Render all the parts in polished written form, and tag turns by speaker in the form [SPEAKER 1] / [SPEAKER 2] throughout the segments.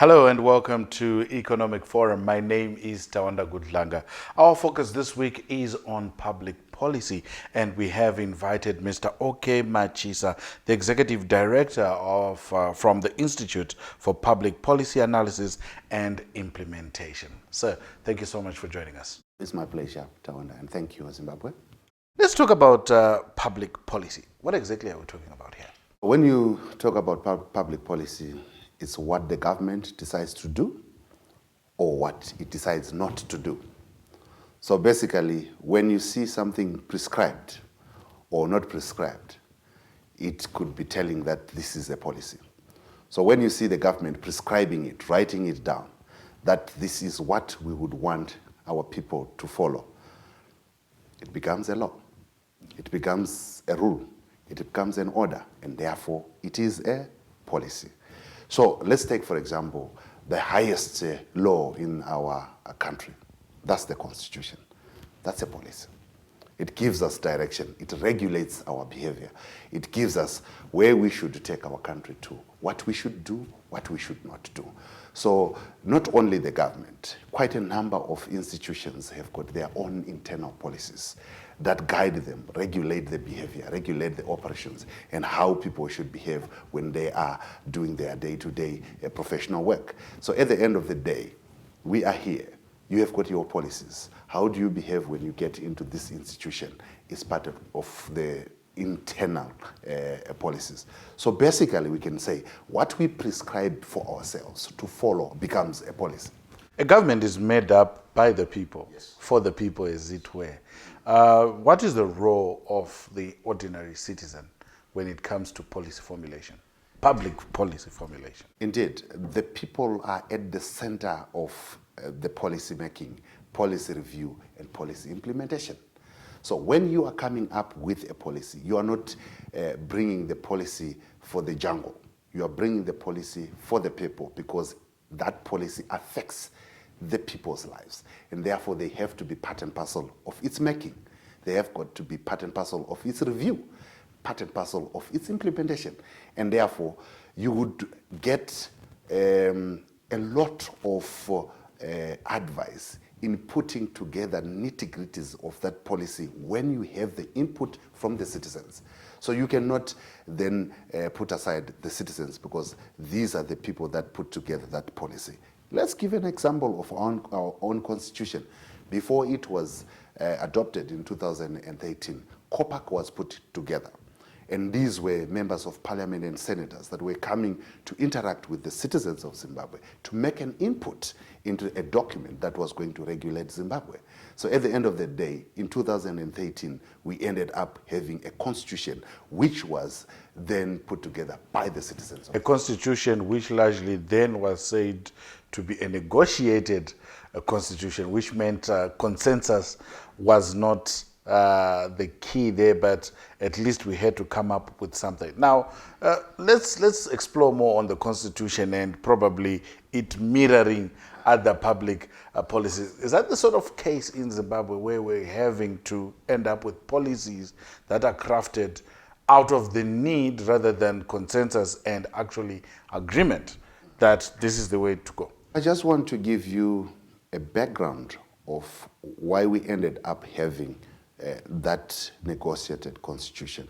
[SPEAKER 1] Hello and welcome to Economic Forum. My name is Tawanda Gudlanga. Our focus this week is on public policy, and we have invited Mr. MACHISA, the Executive Director from the Institute for Public Policy Analysis and Implementation. Sir, thank you so much for joining us.
[SPEAKER 2] It's my pleasure, Tawanda, and thank you, Zimbabwe.
[SPEAKER 1] Let's talk about public policy. What exactly are we talking about here?
[SPEAKER 2] When you talk about public policy, it's what the government decides to do or what it decides not to do. So basically, when you see something prescribed or not prescribed, it could be telling that this is a policy. So when you see the government prescribing it, writing it down, that this is what we would want our people to follow, it becomes a law. It becomes a rule. It becomes an order, and therefore it is a policy. So let's take, for example, the highest law in our country. That's the Constitution. That's a policy. It gives us direction. It regulates our behavior. It gives us where we should take our country to, what we should do, what we should not do. So not only the government, quite a number of institutions have got their own internal policies that guide them, regulate the behavior, regulate the operations, and how people should behave when they are doing their day-to-day professional work. So at the end of the day, we are here. You have got your policies. How do you behave when you get into this institution? It's part of the internal policies. So basically, we can say what we prescribe for ourselves to follow becomes a policy.
[SPEAKER 1] A government is made up by the people, yes, for the people, as it were. What is the role of the ordinary citizen when it comes to policy formulation, public policy formulation?
[SPEAKER 2] Indeed, the people are at the center of the policy making, policy review, and policy implementation. So when you are coming up with a policy, you are not bringing the policy for the jungle. You are bringing the policy for the people, because that policy affects the people's lives, and therefore they have to be part and parcel of its making. They have got to be part and parcel of its review, part and parcel of its implementation, and therefore you would get a lot of advice in putting together nitty-gritties of that policy when you have the input from the citizens. So you cannot then put aside the citizens, because these are the people that put together that policy. Let's give an example of our own constitution. Before it was adopted in 2013, COPAC was put together. And these were members of parliament and senators that were coming to interact with the citizens of Zimbabwe to make an input into a document that was going to regulate Zimbabwe. So at the end of the day, in 2013, we ended up having a constitution which was then put together by the citizens.
[SPEAKER 1] A constitution which largely then was said to be a negotiated constitution, which meant consensus was not the key there, but at least we had to come up with something. Now, let's explore more on the Constitution and probably it mirroring other public policies. Is that the sort of case in Zimbabwe where we're having to end up with policies that are crafted out of the need rather than consensus and actually agreement that this is the way to go?
[SPEAKER 2] I just want to give you a background of why we ended up having that negotiated constitution.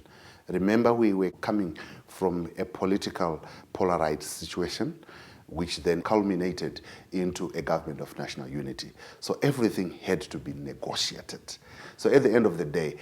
[SPEAKER 2] Remember, we were coming from a political polarized situation, which then culminated into a government of national unity. So everything had to be negotiated. So at the end of the day,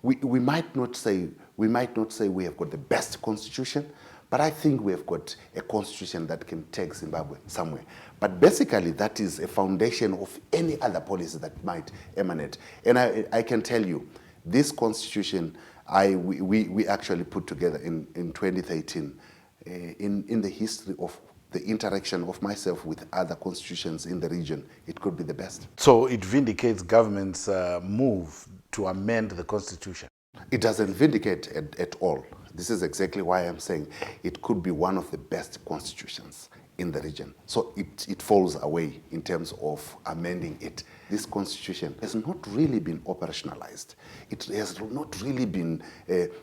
[SPEAKER 2] we might not say we have got the best constitution, but I think we have got a constitution that can take Zimbabwe somewhere. But basically, that is a foundation of any other policy that might emanate. And I can tell you, this constitution we actually put together in 2013 in the history of the interaction of myself with other constitutions in the region, it could be the best.
[SPEAKER 1] So it vindicates government's move to amend the constitution?
[SPEAKER 2] It doesn't vindicate at all. This is exactly why I'm saying it could be one of the best constitutions in the region. So it falls away in terms of amending it. This constitution has not really been operationalized. It has not really been,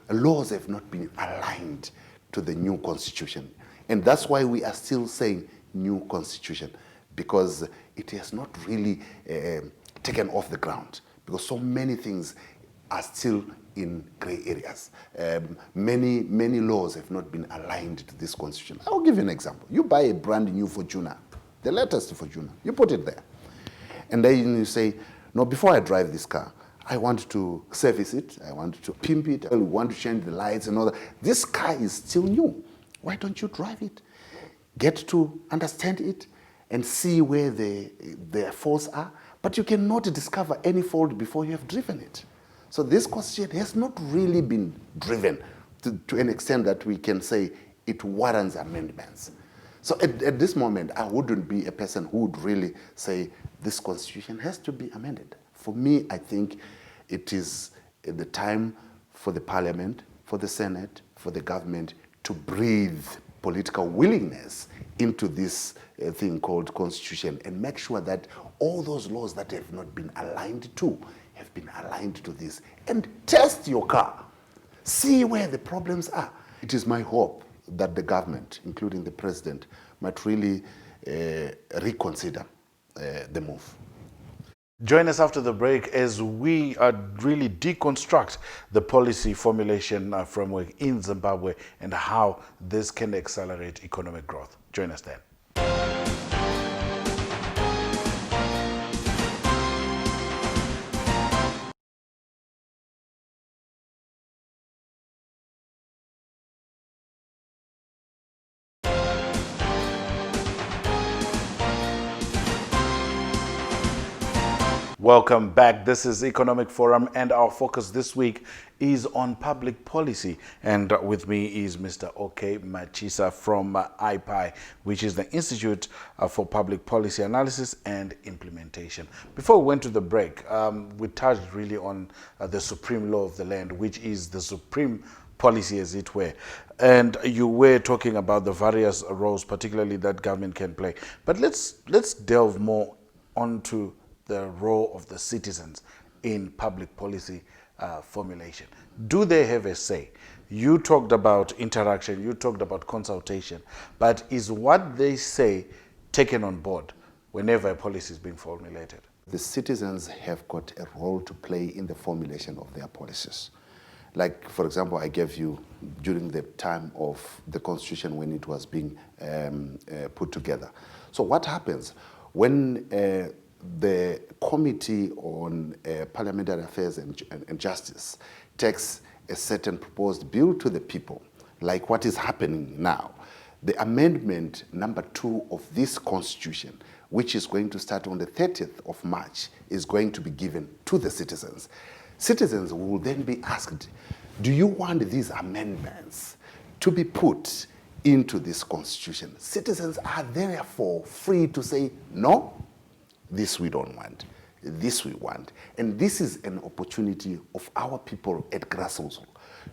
[SPEAKER 2] laws have not been aligned to the new constitution. And that's why we are still saying new constitution because it has not really taken off the ground, because so many things are still in grey areas. Many laws have not been aligned to this constitution. I'll give you an example. You buy a brand new Fortuner, the latest Fortuner, you put it there. And then you say, no, before I drive this car, I want to service it, I want to pimp it, I want to change the lights and all that. This car is still new. Why don't you drive it? Get to understand it and see where the faults are. But you cannot discover any fault before you have driven it. So this constitution has not really been driven to an extent that we can say it warrants amendments. So at this moment, I wouldn't be a person who would really say this constitution has to be amended. For me, I think it is the time for the parliament, for the Senate, for the government to breathe political willingness into this thing called constitution and make sure that all those laws that have not been aligned to have been aligned to this. And test your car. See where the problems are. It is my hope that the government, including the president, might really reconsider the move.
[SPEAKER 1] Join us after the break as we really deconstruct the policy formulation framework in Zimbabwe and how this can accelerate economic growth. Join us then. Welcome back. This is Economic Forum, and our focus this week is on public policy. And with me is Mr. OK MACHISA from IPI, which is the Institute for Public Policy Analysis and Implementation. Before we went to the break, we touched really on the supreme law of the land, which is the supreme policy, as it were. And you were talking about the various roles, particularly that government can play. But let's delve more onto the role of the citizens in public policy formulation. Do they have a say? You talked about interaction, you talked about consultation, but is what they say taken on board whenever a policy is being formulated?
[SPEAKER 2] The citizens have got a role to play in the formulation of their policies. Like, for example, I gave you during the time of the Constitution when it was being put together. So what happens when the Committee on Parliamentary Affairs and Justice takes a certain proposed bill to the people, like what is happening now? The amendment number 2 of this Constitution, which is going to start on the 30th of March, is going to be given to the citizens. Citizens will then be asked, do you want these amendments to be put into this Constitution? Citizens are therefore free to say, no, this we don't want, this we want. And this is an opportunity of our people at grassroots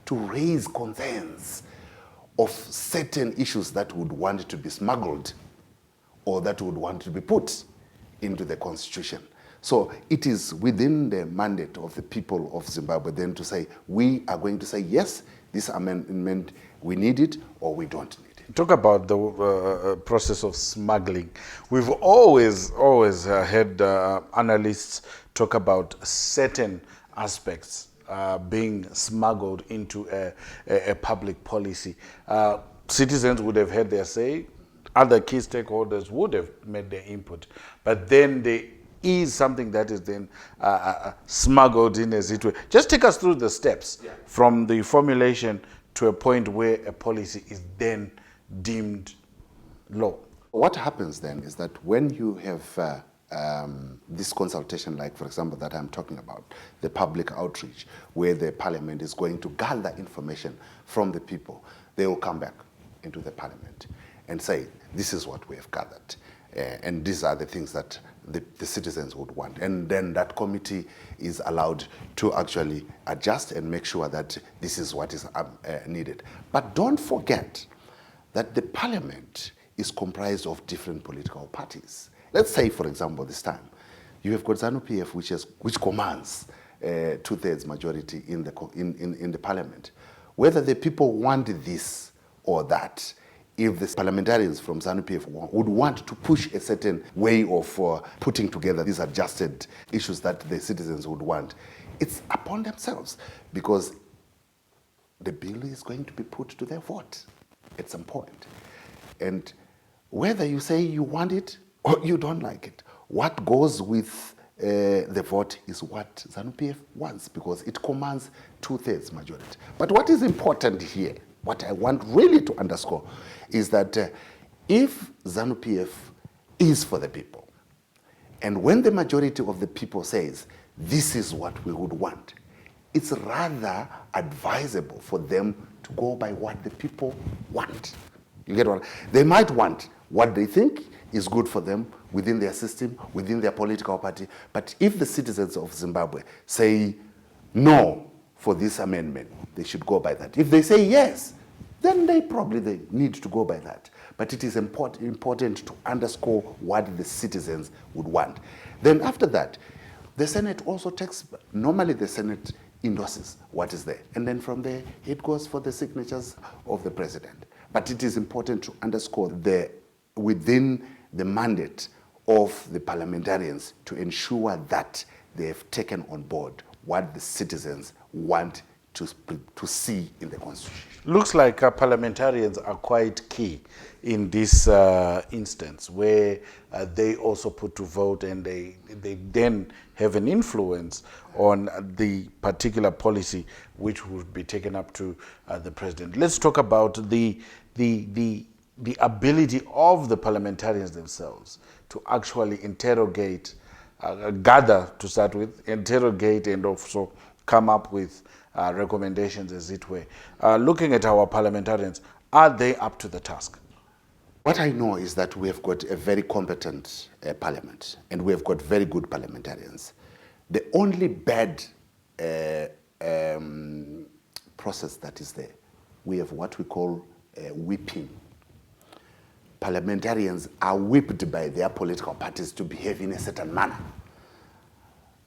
[SPEAKER 2] to raise concerns of certain issues that would want to be smuggled or that would want to be put into the Constitution. So it is within the mandate of the people of Zimbabwe then to say, we are going to say, yes, this amendment, we need it or we don't need it.
[SPEAKER 1] Talk about the process of smuggling. We've always had analysts talk about certain aspects being smuggled into a public policy. Citizens would have had their say, other key stakeholders would have made their input, but then there is something that is then smuggled in, as it were. Just take us through the steps from the formulation to a point where a policy is then deemed law.
[SPEAKER 2] What happens then is that when you have this consultation, like for example that I'm talking about, the public outreach, where the parliament is going to gather information from the people, they will come back into the parliament and say, this is what we have gathered. And these are the things that the citizens would want. And then that committee is allowed to actually adjust and make sure that this is what is needed. But don't forget that the parliament is comprised of different political parties. Let's say, for example, this time, you have got ZANU-PF, which commands 2/3 majority in the parliament. Whether the people want this or that if the parliamentarians from ZANU-PF would want to push a certain way of putting together these adjusted issues that the citizens would want, it's upon themselves, because the bill is going to be put to their vote at some point. And whether you say you want it or you don't like it, what goes with the vote is what ZANU-PF wants, because it commands 2/3 majority. But what is important here, what I want really to underscore, is that if ZANU-PF is for the people, and when the majority of the people says, this is what we would want, it's rather advisable for them to go by what the people want. You get what? They might want what they think is good for them within their system, within their political party, but if the citizens of Zimbabwe say no for this amendment, they should go by that. If they say yes, then they need to go by that. But it is important to underscore what the citizens would want. Then after that, the Senate also takes, normally the Senate endorses what is there. And then from there, it goes for the signatures of the president. But it is important to underscore within the mandate of the parliamentarians to ensure that they have taken on board what the citizens want to see in the Constitution.
[SPEAKER 1] Looks like parliamentarians are quite key in this instance, where they also put to vote, and they then have an influence on the particular policy which would be taken up to the president. Let's talk about the ability of the parliamentarians themselves to actually interrogate, gather to start with, interrogate, and also come up with recommendations, as it were. Looking at our parliamentarians, are they up to the task?
[SPEAKER 2] What I know is that we have got a very competent parliament, and we have got very good parliamentarians. The only bad process that is there, we have what we call whipping. Parliamentarians are whipped by their political parties to behave in a certain manner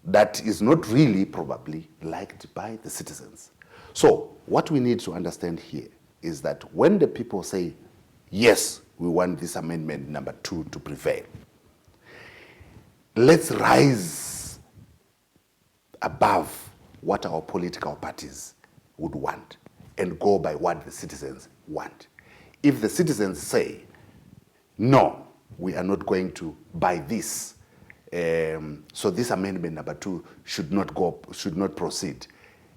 [SPEAKER 2] that is not really probably liked by the citizens. So what we need to understand here is that when the people say, yes, we want this amendment number 2 to prevail, let's rise above what our political parties would want and go by what the citizens want. If the citizens say, no, we are not going to buy this, so this amendment number 2 should not proceed.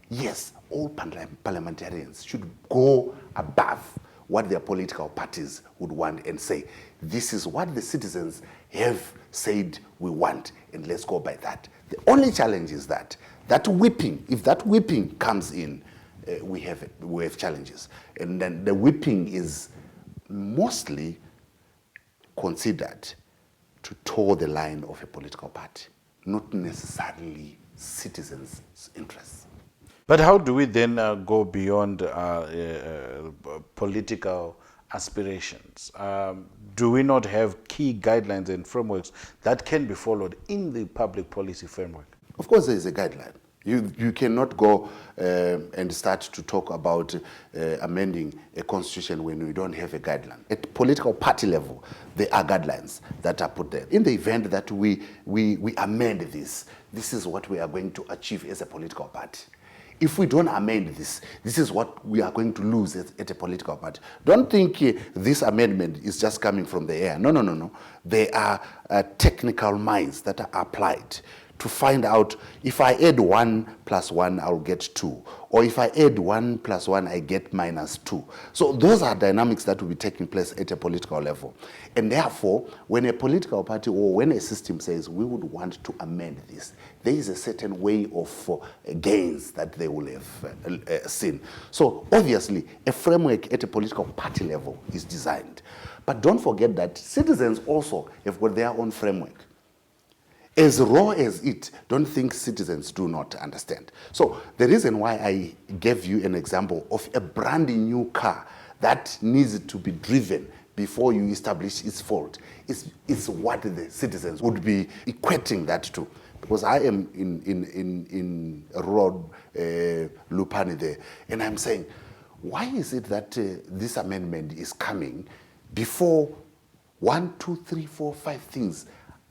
[SPEAKER 2] Yes, all parliamentarians should go above what their political parties would want and say, this is what the citizens have said we want, and let's go by that. The only challenge is that whipping, if that whipping comes in, we have challenges. And then the whipping is mostly considered to toe the line of a political party, not necessarily citizens' interests.
[SPEAKER 1] But how do we then go beyond political aspirations? Do we not have key guidelines and frameworks that can be followed in the public policy framework?
[SPEAKER 2] Of course, there is a guideline. You cannot go and start to talk about amending a constitution when we don't have a guideline. At political party level, there are guidelines that are put there. In the event that we amend this is what we are going to achieve as a political party. If we don't amend this is what we are going to lose at a political party. Don't think this amendment is just coming from the air. No. There are technical minds that are applied to find out, if I add 1 + 1, I'll get 2. Or if I add 1 + 1, I get -2. So those are dynamics that will be taking place at a political level. And therefore, when a political party or when a system says we would want to amend this, there is a certain way of gains that they will have seen. So obviously, a framework at a political party level is designed. But don't forget that citizens also have got their own framework. As raw as it, don't think citizens do not understand. So the reason why I gave you an example of a brand new car that needs to be driven before you establish its fault is what the citizens would be equating that to. Because I am in rural Lupani there, and I'm saying, why is it that this amendment is coming before 1, 2, 3, 4, 5 things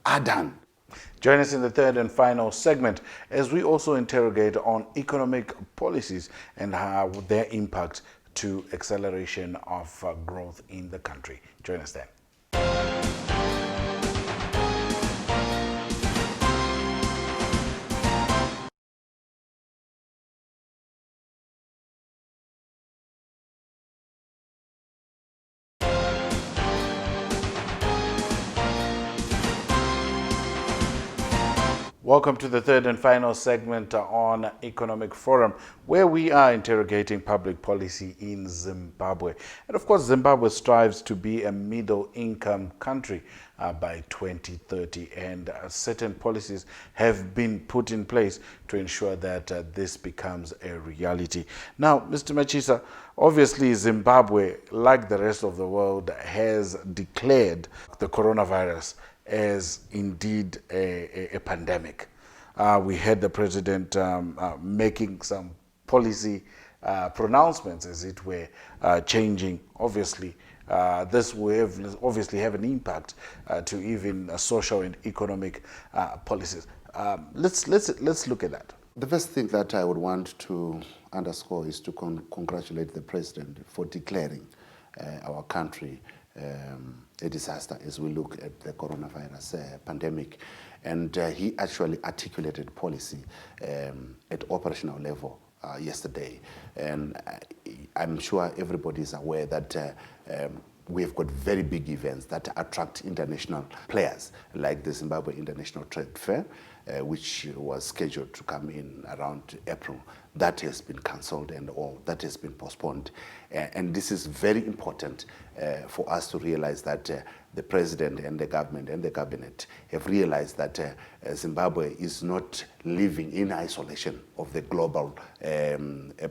[SPEAKER 2] are done?
[SPEAKER 1] Join us in the third and final segment as we also interrogate on economic policies and how their impact to acceleration of growth in the country. Join us then. Welcome to the third and final segment on Economic Forum, where we are interrogating public policy in Zimbabwe. And of course, Zimbabwe strives to be a middle-income country by 2030, and certain policies have been put in place to ensure that this becomes a reality. Now, Mr. Machisa, obviously Zimbabwe, like the rest of the world, has declared the coronavirus as indeed a pandemic. We had the president making some policy pronouncements, as it were, changing. Obviously, this will obviously have an impact to even social and economic policies. Let's look at that.
[SPEAKER 2] The first thing that I would want to underscore is to congratulate the president for declaring our country a disaster as we look at the coronavirus pandemic. And he actually articulated policy at operational level yesterday. And I'm sure everybody is aware that we've got very big events that attract international players, like the Zimbabwe International Trade Fair, which was scheduled to come in around April. That has been cancelled and all that has been postponed. And this is very important for us to realize that the president and the government and the cabinet have realized that Zimbabwe is not living in isolation of the global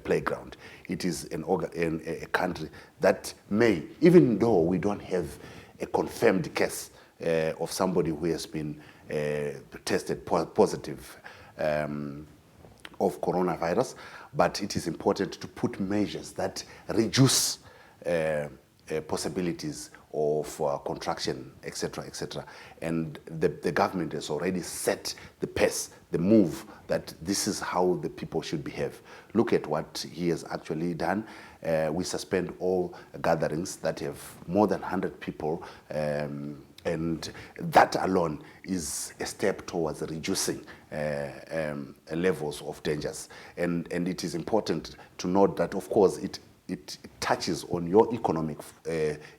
[SPEAKER 2] playground. It is a country that may, even though we don't have a confirmed case of somebody who has been tested positive of coronavirus, but it is important to put measures that reduce possibilities of contraction, etc., etc. And the government has already set the pace, the move, that this is how the people should behave. Look at what he has actually done. We suspend all gatherings that have more than 100 people, and that alone is a step towards reducing levels of dangers. And it is important to note that, of course, it touches on your economic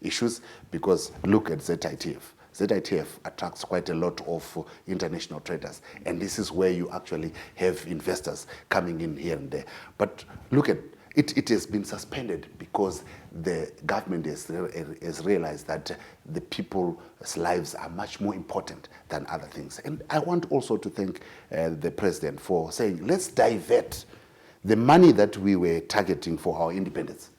[SPEAKER 2] issues, because look at ZITF. ZITF attracts quite a lot of international traders, and this is where you actually have investors coming in here and there. But look at it has been suspended because the government has realized that the people's lives are much more important than other things. And I want also to thank the president for saying, let's divert the money that we were targeting for our independence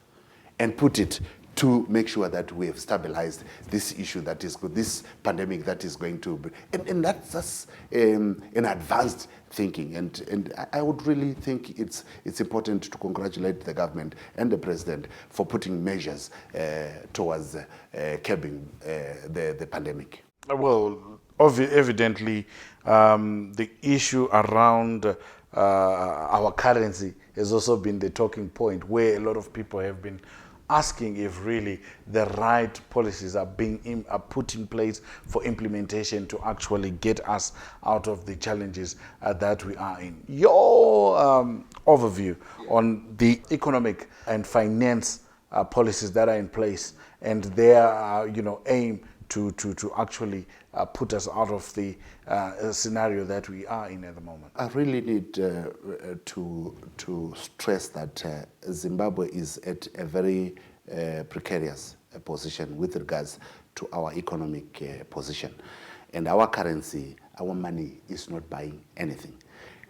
[SPEAKER 2] and put it to make sure that we have stabilized this issue that is this pandemic that is going to be, and that's just an advanced thinking. And I would really think it's important to congratulate the government and the president for putting measures towards curbing the pandemic.
[SPEAKER 1] Well, evidently, the issue around our currency has also been the talking point, where a lot of people have been asking if really the right policies are being put in place for implementation to actually get us out of the challenges that we are in. Your overview on the economic and finance policies that are in place and their aim to actually put us out of the scenario that we are in at the moment.
[SPEAKER 2] I really need to stress that Zimbabwe is at a very precarious position with regards to our economic position. And our currency, our money is not buying anything.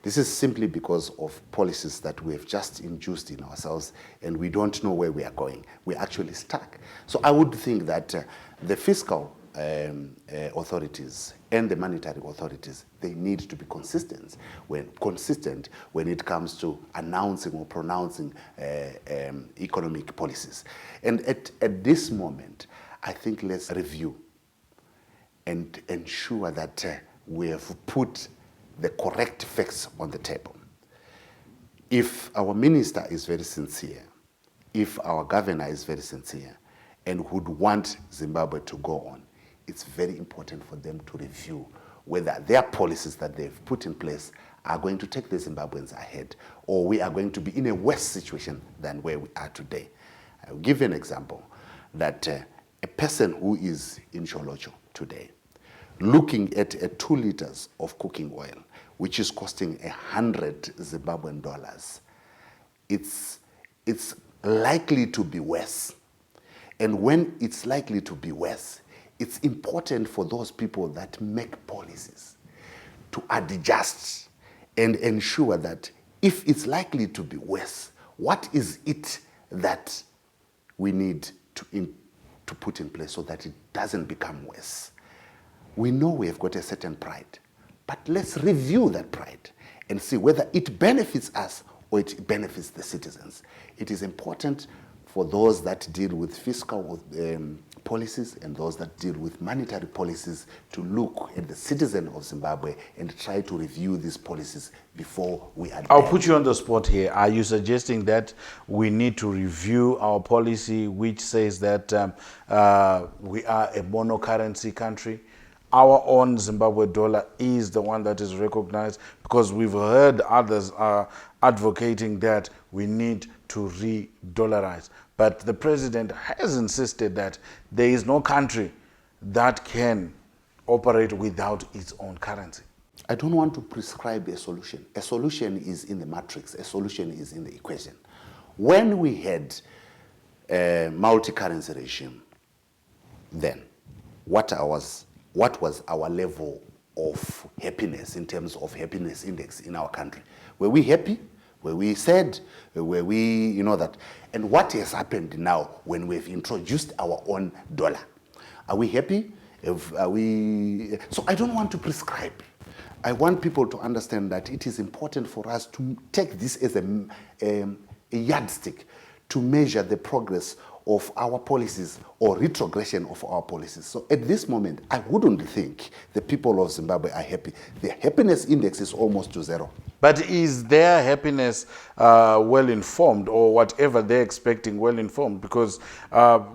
[SPEAKER 2] This is simply because of policies that we have just induced in ourselves, and we don't know where we are going. We're actually stuck. So I would think that the fiscal authorities and the monetary authorities, they need to be consistent when it comes to announcing or pronouncing economic policies. And at this moment, I think let's review and ensure that we have put the correct facts on the table. If our minister is very sincere, if our governor is very sincere, and would want Zimbabwe to go on, it's very important for them to review whether their policies that they've put in place are going to take the Zimbabweans ahead, or we are going to be in a worse situation than where we are today. I'll give you an example that a person who is in Sholocho today, looking at 2 liters of cooking oil, which is costing 100 Zimbabwean dollars, it's likely to be worse. And when it's likely to be worse, it's important for those people that make policies to adjust and ensure that if it's likely to be worse, what is it that we need to put in place so that it doesn't become worse? We know we have got a certain pride, but let's review that pride and see whether it benefits us or it benefits the citizens. It is important for those that deal with fiscal policies and those that deal with monetary policies to look at the citizen of Zimbabwe and try to review these policies before we are.
[SPEAKER 1] I'll put you on the spot here. Are you suggesting that we need to review our policy which says that we are a monocurrency country? Our own Zimbabwe dollar is the one that is recognized, because we've heard others are advocating that we need to re-dollarize. But the president has insisted that there is no country that can operate without its own currency.
[SPEAKER 2] I don't want to prescribe a solution. A solution is in the matrix. A solution is in the equation. When we had a multi-currency regime, then what was our level of happiness in terms of happiness index in our country? Were we happy? Were we sad? Were we, that? And what has happened now when we've introduced our own dollar? Are we happy? So I don't want to prescribe. I want people to understand that it is important for us to take this as a yardstick to measure the progress of our policies or retrogression of our policies. So at this moment, I wouldn't think the people of Zimbabwe are happy. The happiness index is almost to 0.
[SPEAKER 1] But is their happiness well-informed, or whatever they're expecting well-informed? Because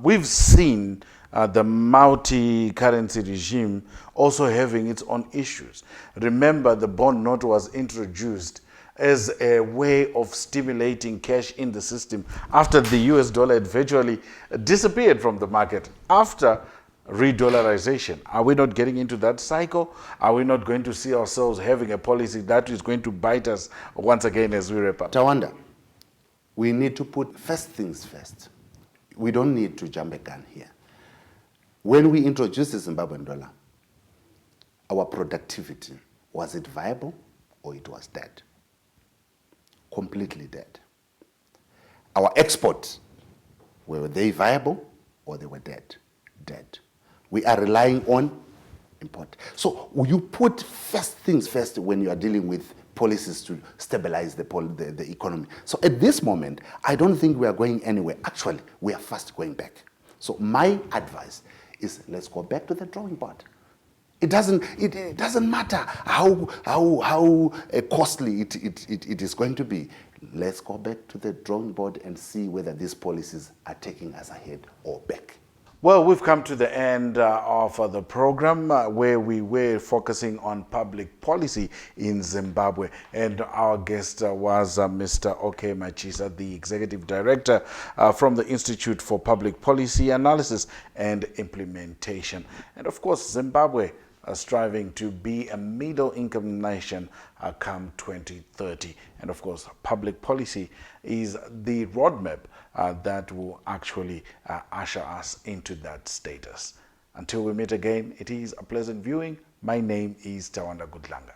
[SPEAKER 1] we've seen the multi-currency regime also having its own issues. Remember, the bond note was introduced as a way of stimulating cash in the system after the US dollar had virtually disappeared from the market after re-dollarization. Are we not getting into that cycle? Are we not going to see ourselves having a policy that is going to bite us once again as we wrap up?
[SPEAKER 2] Tawanda, we need to put first things first. We don't need to jump a gun here. When we introduced the Zimbabwean dollar, our productivity, was it viable or it was dead? Completely dead. Our exports, were they viable or they were dead? Dead. We are relying on import. So you put first things first when you are dealing with policies to stabilize the economy. So at this moment, I don't think we are going anywhere. Actually, we are fast going back. So my advice is, let's go back to the drawing board. It doesn't matter how costly it is going to be. Let's go back to the drawing board and see whether these policies are taking us ahead or back.
[SPEAKER 1] Well, we've come to the end of the program where we were focusing on public policy in Zimbabwe. And our guest was Mr. OK MACHISA, the Executive Director from the Institute for Public Policy Analysis and Implementation. And of course, Zimbabwe striving to be a middle-income nation come 2030. And of course, public policy is the roadmap that will actually usher us into that status. Until we meet again, it is a pleasant viewing. My name is Tawanda Gudlanga.